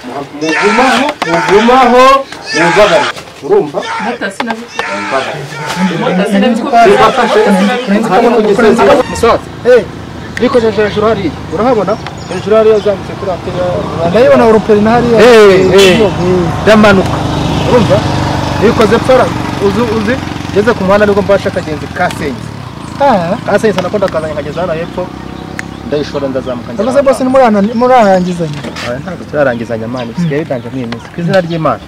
mugumaho muzagara urumva bikojeje hejuru hari urahabona hejuru hari yazamutse kuri antene ndayibona uruperi na hari damanuka urumva bikoze pfara uzi geze ku muhanda niko mbasha kagenzi kasenze kasenze nakunda kazanya kageza hano hepfo ndayishora ndazamuka njye Abaze bose ni murarangizanya ntabwo turarangizanya mani bisigaye bidanje mwimisi kwizina ry'Imana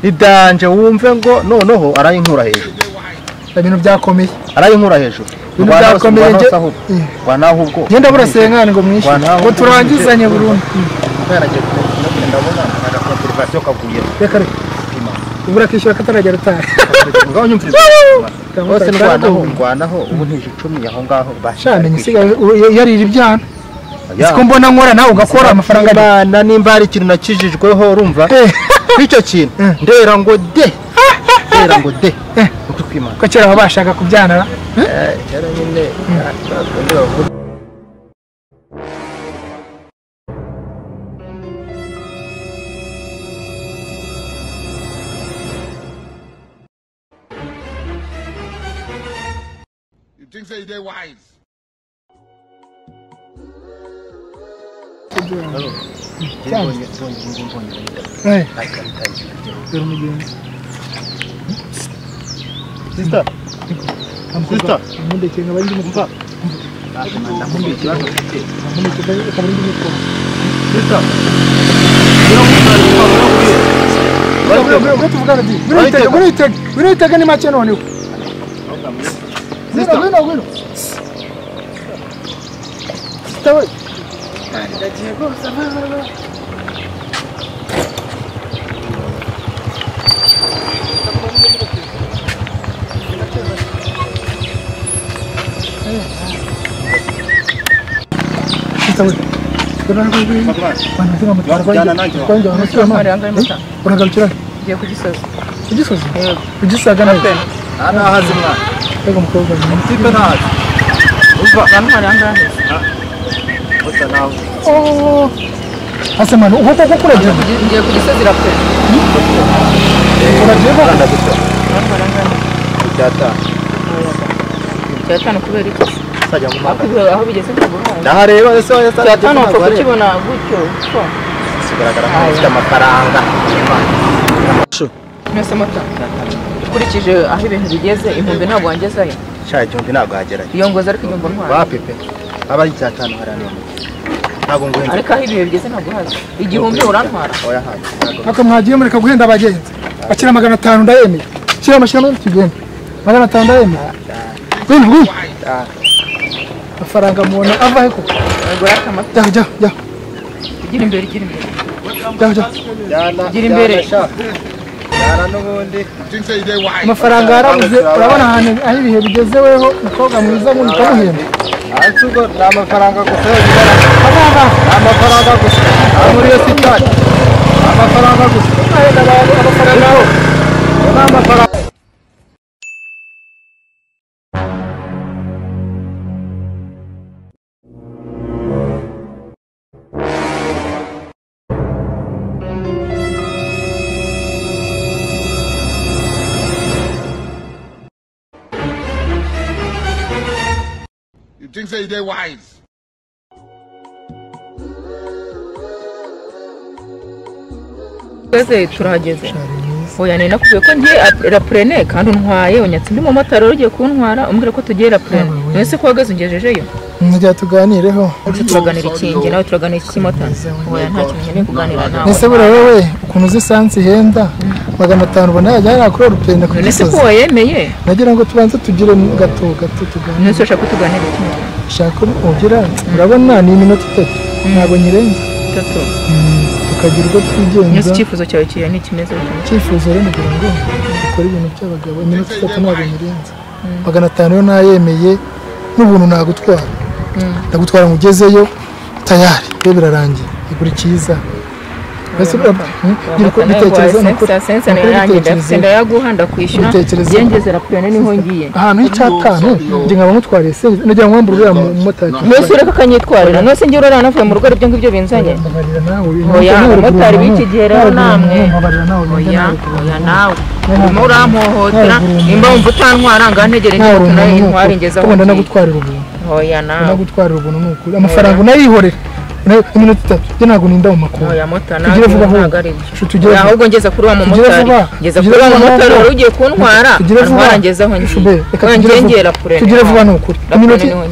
idanje wumve ngo noneho arayinkura hejuru ibintu byakomeye arayinkura hejuru ibintu byakomeye wanaho ubwo ngenda burasenkane ngo mwishi ngo turangizanye burundu ndabona agakonservation kavuye reka reka ubura kishyura kataragera utahe ngaho nyumvira bose ndwanaho ubu ntije 10 aho ngaho bashane nyisigaye yarira ibyana siko mbona nkora nawe ugakora amafaranga bana nimba ari ikintu nakijijweho urumva kwicyo kintu ndera ngo de ukwimana ko kera babashaka kubyanara cyara nyine You think say they wise? Sister. Amunde chenga bandi mumpa. Amunde kibazo mfite. Amunde kabindi mutko. Sister. Winitega ni make none. Sister, wino. Sister. Ndagiye rwose Kugisaga nawe hazimwa ego mukobwa mutipe nazi uva bantwara angahe ota nawe asa mano uko kuragera ngiye kugisozi rapfe uragera kandi gusa bantwara angahe cyatanu kubera iki sajya mu maka aho bigeze ntabwo ndahareba ese cyatanu uko kukibona gutyo sigaragara ko ufite amafaranga mwese mata ukurikije aho ibintu bigeze impumbi ntabwo wangezayo cyaje igihumbi ntabwo hagerayo iyo ngoza ariko igihumbi ntwara bapepe aba ari cyatanu harane ntabwo ngwenze ariko aho ibihe bigeze ntabwo hazi igihumbi urantwara oya hazi aka mwagiye mureka guhenda abagenzi akira 500 ndayemeye kira amashira muri kigenda 500 ndayemeye wino amafaranga mubona ava he koko ngo yakamata jya gira imbere jya gira imbere yara n'ubundi amafaranga yarabuze urabona ahantu aho ibihe bigeze weho mukobwa mwiza ngo nikamuhemba ariko n'amafaranga gusa amafaranga gusa muri yo sitani amafaranga gusa amafaranga n'amafaranga You think say they wise? twese turahageze oya ni nakubwiye ko ngiye raprene kandi untwaye unyatse ndi mu motari ugiye kuntwara umbwira ko tugiye raprene mwese ko wagaze ungejejeyo njya tuganireho turaganira ikingi nawe turaganira iki motari oya nta kintu nkeneye kuganira nawe nese bura wewe ukuntu uzi esansi ihenda 500 ubona yajya yakora urupenda ku nese ko wayemeye nagira ngo tubanze tugire gato tuganire nese ushaka tuganira iki shaka ugira urabona ni iminota 3 ntabwo nyirenze 3 tukagira ubwo twigenza nese icyifuzo cyawe kiriya ni kimeze icyifuzo rero nagira ngo dukore ibintu by'abagabo iminota 3 ntabwo nyirenze 500 yo nayemeye n'ubuntu nagutwara ndagutwara mugezeyo tayari byo birarangiye igura cyiza Ese gira ko bitekereza sense ndayaguha ndakwishyura byengezera plane niho ngiye ahantu h'icyatanu nje nkaba mutwariye se nagira ngo mbure uriya mumotari mwese ureka kanyitwarira nose ngiye urara navuye mu rugo ibyo ngibyo binzanye oya motari biki gihe rero namwe oya nawe urimo urampohotera nimba wumva utantwara ngantegere ngiye kuntwara ingezaho ubona nagutwarira ubuntu oya nawe nagutwarira ubuntu n'ukuri amafaranga unayihorera iminota 3 je ntago ninda mu makuru oya motana tugire ahubwo ngeza kuri wa mumotari ngeza kuri wa mumotari ugiye kuntwara ntwara ngezaho ngiye ngengera kure tugire vuba n'ukuri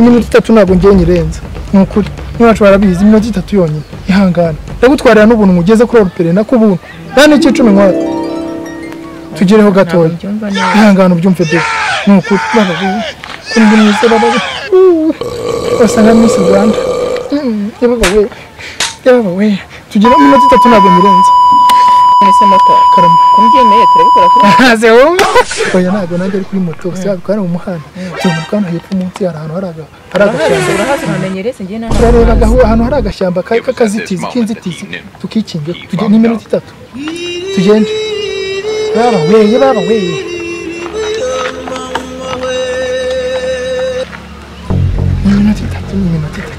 iminota 3 ntago ngiye nyirenza n'ukuri niwacu barabizi iminota 3 yonyine ihangana ndagutwarira n'ubuntu mugeze kuri orupere nakubuntu nani cyicumi nkwa tugireho gatoya ihangana ubyumve de n'ukuri baba kundi mwise baba wasanga Miss Rwanda yaba we tugira iminota 3 ntago nyirenza nise moto karama kumbyemeye turabikora kuri haze oya ntago najya kuri moto se abikora mu muhanda cyumukana hepfo munsi ahantu haraga urahazi namenyerese ngiye nana turareba ahantu hari agashyamba k'akazitizi k'inzitizi tukikinge tujye n'iminota 3 tugende baba we iminota 3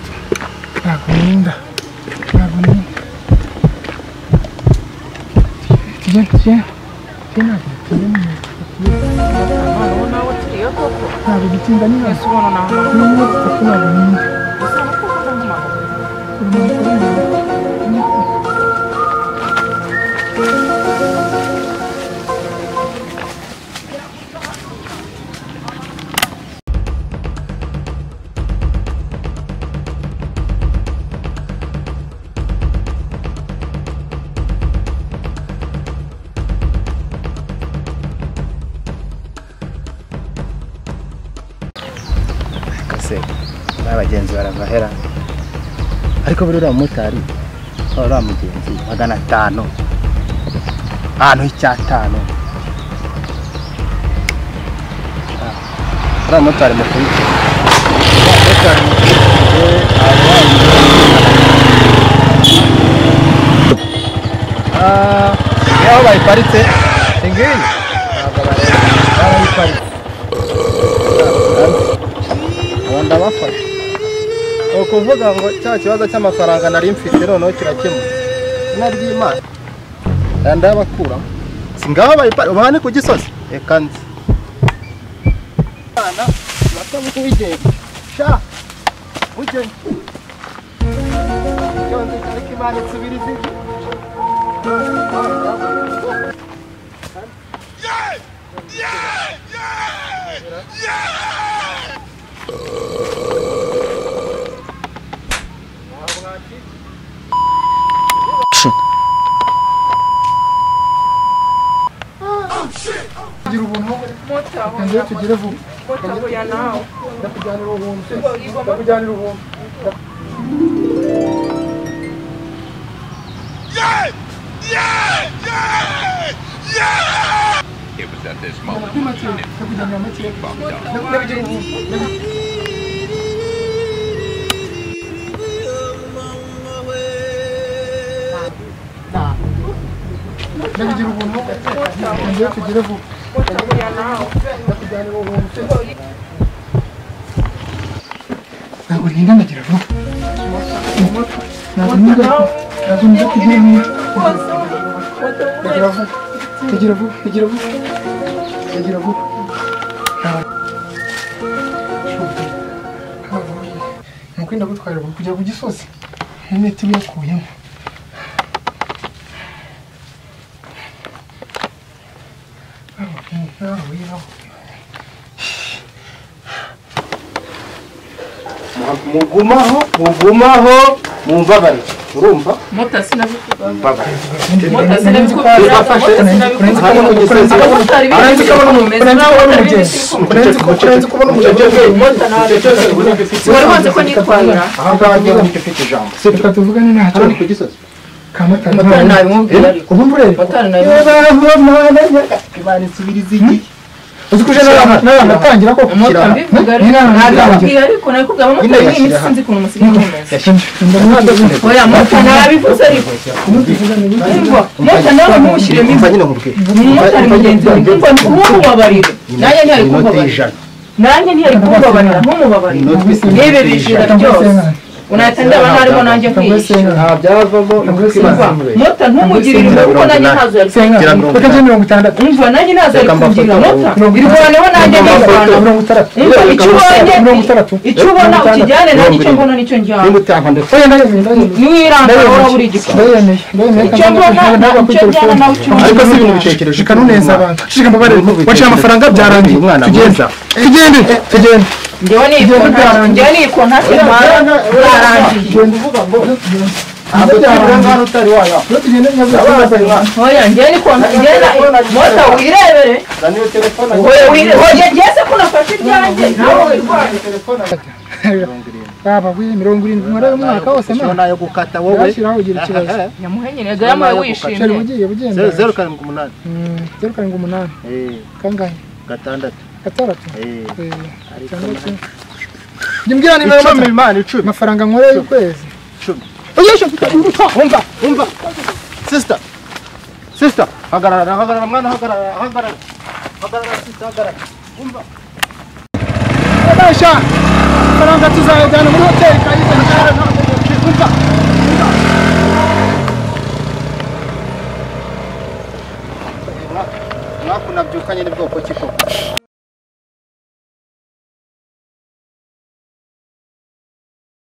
Nagunda. Tiens. n'abagenzi baravahera ariko buri uriya mumotari uriya mugenzi 500 ahantu h'icyatanu uriya mumotari mukuru aho bayiparitse ingiyi ntabwo barayiparitse ndabafasha ukuvuga ngo cya kibazo cy'amafaranga nari mfite noneho kirakemuka naryimana ndabakura singaho bayipari ku gisozi reka nzi bana batabuku wigenda sha ugende cyonze ariko imana itsubirize tugire vuba motaboya nawe ndakujyanira ubuntu It was at this moment that Nick bumped up. ndabigira ubuntu tugire vuba motaboya nawe ndakujyanira ubuntu ntabwo ninda ndagira vuba ntabwo ninda kugira vuba nuko ndagutwara kujya ku gisozi n'imiti yakuyemo mugumaho mumvabare urumva mota sinabivuga uzi kuje n'abatangira ko Amota mbivuga ariko nakubwira amota y'imisi sinzi kuntu musigaye mumeze. Oya mota nabivuze ariko. Mota nawe mushiremo imva nyine nkubwire mota ari mugenzi wawe kumva nkumubabarira. Nanjye ntiyari kumbabarira. Nanjye ntiyari kumbabarira nkumubabarira. Nibe bishira byose. Unatenda bana harimo nanjye kwishyura. nta byavamo Mota ntumugirire kuko nanjye ntazo yari senga reka je 60 umva nanjye ntazo yari kugira mota irwaneho nanjye nibana 60 umva icyo ubona ukijyane nanjye icyo mbona nicyo njyana nimutanga ndetse niwiranga ora buri gikora icyo mbona icyo njyana nawe icyo ariko si ibintu bitekereje shika nuneza abantu shika mbabare waciye amafaranga byarangiye tugende njyewe ni kontaki byarangiye oya njyewe ni kontaki mota wirebere oya se kuna fashe ibyanjye nawe wirwaye baba wi 70 mwara umwaka wose no nayo gukata wowe yashiraho ugira ikibazo nyamuhenye nega yamaye wishimye ugiye bugenda 0.8 0.8 kangahe gatandatu Jimbira ni icumi imana icumi mafaranga nkoreye ukwezi 10 uyesha umva sister hagarara mwana hagarara sister hagarara umva Basha faranga tuzajyana muri hotel kayiza umva mwakunabyukanye n'ubwoko kiko